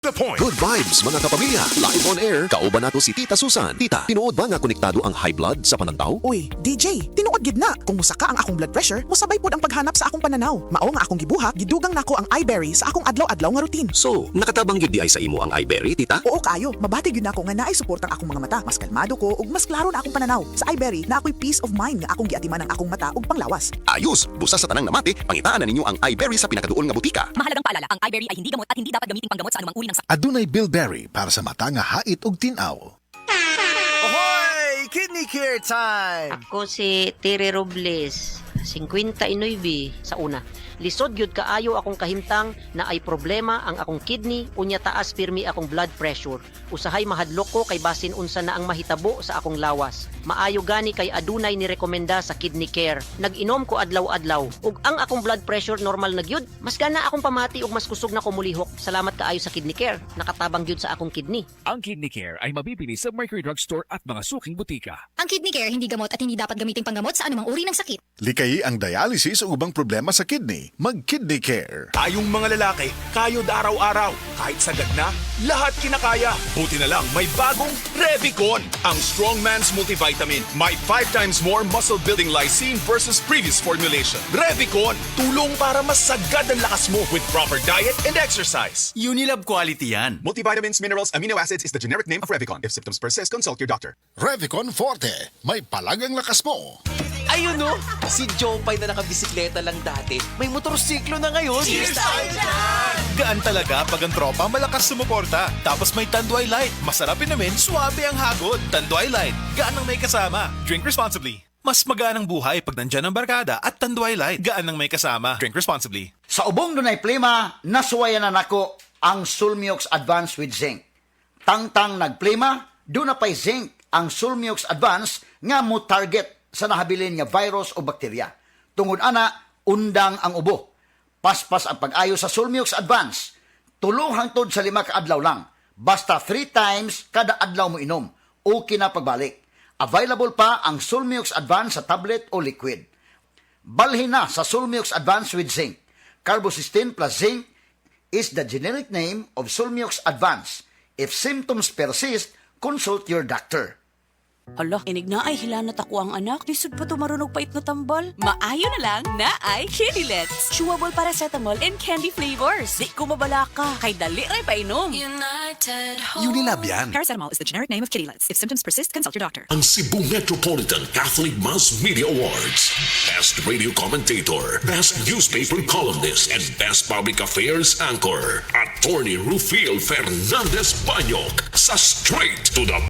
The point. Good vibes mga kapamilya. Live on air, kauban nato si Tita Susan. Tita, tinuod ba nga konektado ang high blood sa panantaw? Uy, DJ, tinuod gid na. Kung musaka ang akong blood pressure, mosabay pod ang paghanap sa akong pananaw. Mao nga akong gibuhat, gidugang nako ang iBerry sa akong adlaw-adlaw nga routine. So, nakatabang gyud di ay sa imo ang iBerry, Tita? Oo kayo, mabati gyud nako nga naay suportang akong mga mata. Mas kalmado ko ug mas klaro na akong pananaw. Sa iBerry na ako'y peace of mind nga akong giatiman ang akong mata ug panglawas. Ayos, busa sa tanang namati, pangitaan na ninyo ang iBerry sa pinakaduol nga butika. Mahalagang paalala, ang iBerry ay hindi gamot at hindi dapat gamiting panggamot sa anumang uri ng sakit. Adunay Bilberry para sa mata nga hait ug tinaw. Ahoy! Kidney care time! Ako si Tere Robles, 59 sa una. Lisod gyud kaayo akong kahimtang na ay problema ang akong kidney unya taas pirmi akong blood pressure. Usahay mahadlok ko kay basin unsa na ang mahitabo sa akong lawas. Maayo gani kay adunay ni rekomenda sa kidney care. Nag-inom ko adlaw-adlaw ug ang akong blood pressure normal na gyud. Mas gana akong pamati ug mas kusog na ko mulihok. Salamat kaayo sa kidney care. Nakatabang gyud sa akong kidney. Ang Kidney Care ay mabibili sa Mercury Drugstore at mga suking butika. Ang Kidney Care hindi gamot at hindi dapat gamiting panggamot sa anumang uri ng sakit. Likayi ang dialysis o ubang problema sa kidney. Mag-Kidney Care. Tayong mga lalaki, kayod araw-araw. Kahit sagad na, lahat kinakaya. Buti na lang, may bagong Revicon. Ang Strong Man's Multivitamin. May 5 times more muscle-building lysine versus previous formulation. Revicon, tulong para mas sagad ang lakas mo with proper diet and exercise. Unilab quality yan. Multivitamins, minerals, amino acids is the generic name of Revicon. If symptoms persist, consult your doctor. Revicon Forte. May palagang lakas mo. Ayun no, si Jopay na nakabisikleta lang dati, may motorsiklo na ngayon. Cheers tayo dyan! Gaan talaga pag ang tropa malakas sumuporta. Tapos may Tanduay Light. Masarap namin, suwabe ang hagod. Tanduay Light, gaan ang may kasama. Drink responsibly. Mas magaan ang buhay pag nandyan ang barkada at Tanduay Light. Gaan ang may kasama. Drink responsibly. Sa ubong dunay plima, nasuwayan na nako ang Sulmiox Advance with Zinc. Tangtang nagplima, doon na pa'y zinc ang Sulmiox Advance nga mo target sa nahabilin nga virus o bakterya. Tungod ana, undang ang ubo. Paspas ang pag-ayo sa Sulmiox Advance. Tulo hangtod sa 5 ka adlaw lang. Basta 3 times kada adlaw mo inom. Okay na pagbalik. Available pa ang Sulmiox Advance sa tablet o liquid. Balhin na sa Sulmiox Advance with Zinc. Carbocysteine plus zinc is the generic name of Sulmiox Advance. If symptoms persist, consult your doctor. Ala, inig na ay hilanat ako ang anak. Lisod pa to marunong pait na tambal. Maayo na lang na ay Kidilets. Chewable paracetamol and candy flavors. Di ko mabala ka. Kay dali ray painom. Unilab yan. Paracetamol is the generic name of Kidilets. If symptoms persist, consult your doctor. Ang Cebu Metropolitan Catholic Mass Media Awards. Best Radio Commentator, Best Newspaper Columnist, and Best Public Affairs Anchor. Attorney Rufil Fernandez Banyok sa Straight to the